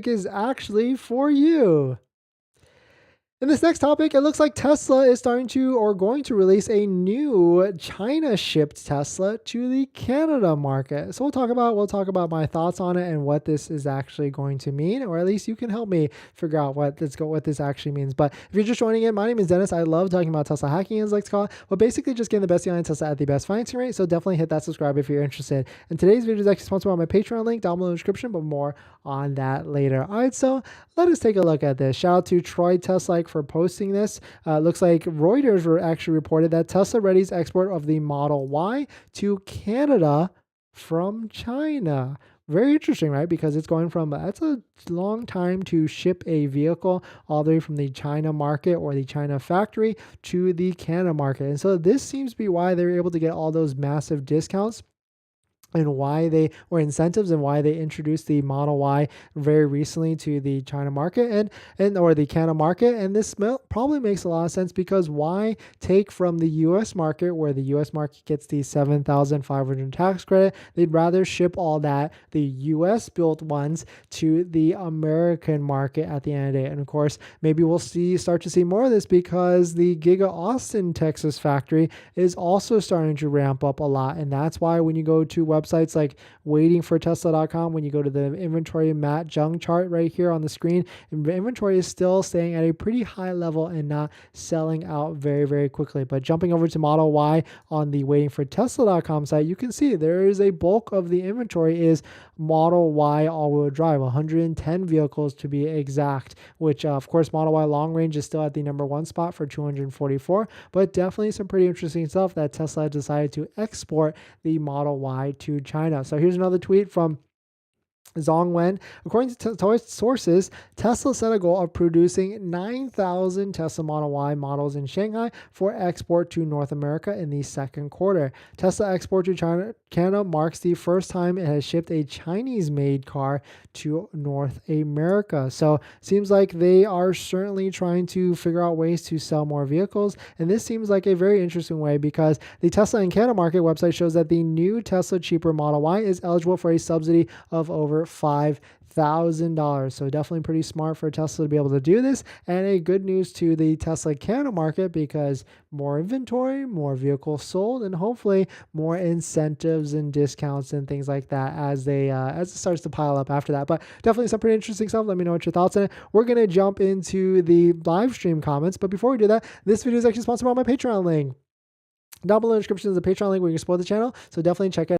is actually for you. In this next topic, it looks like Tesla is starting to or going to release a new China-shipped Tesla to the Canada market. So we'll talk about my thoughts on it and what this is actually going to mean, or at least you can help me figure out what this actually means. But if you're just joining in, my name is Dennis. I love talking about Tesla hacking, as I like to call it, but basically just getting the best deal on Tesla at the best financing rate. So definitely hit that subscribe if you're interested. And today's video is actually sponsored by my Patreon link down below in the description, but more on that later. All right, so let us take a look at this. Shout out to Troy Tesla for posting this. Looks like Reuters were actually reported that Tesla readies export of the Model Y to Canada from China. Very interesting, right? Because it's going from, that's a long time to ship a vehicle all the way from the China market or the China factory to the Canada market. And so this seems to be why they were able to get all those massive discounts and why they were incentives and why they introduced the Model Y very recently to the China market and or the Canada market. And this probably makes a lot of sense, because why take from the US market, where the US market gets the $7,500 tax credit? They'd rather ship all that, the US built ones, to the American market at the end of the day. And of course, maybe we'll start to see more of this, because the Giga Austin, Texas factory is also starting to ramp up a lot. And that's why when you go to websites like waitingfortesla.com, when you go to the inventory Matt Jung chart right here on the screen, inventory is still staying at a pretty high level and not selling out very, very quickly. But jumping over to Model Y on the waitingfortesla.com site, you can see there is a bulk of the inventory is Model Y all-wheel drive, 110 vehicles to be exact, which of course Model Y long range is still at the #1 spot for 244, but definitely some pretty interesting stuff that Tesla decided to export the Model Y to China. So here's another tweet from Zhong Wen. According to sources, Tesla set a goal of producing 9,000 Tesla Model Y models in Shanghai for export to North America in the second quarter. Tesla export to Canada marks the first time it has shipped a Chinese-made car to North America. So seems like they are certainly trying to figure out ways to sell more vehicles. And this seems like a very interesting way, because the Tesla in Canada market website shows that the new Tesla cheaper Model Y is eligible for a subsidy of over $5,000. So definitely pretty smart for Tesla to be able to do this, and a good news to the Tesla Canada market, because more inventory, more vehicles sold, and hopefully more incentives and discounts and things like that as it starts to pile up after that. But definitely some pretty interesting stuff. Let me know what your thoughts on it. We're gonna jump into the live stream comments, but before we do that, this video is actually sponsored by my Patreon link. Down below in the description is a Patreon link where you can support the channel, so definitely check it out.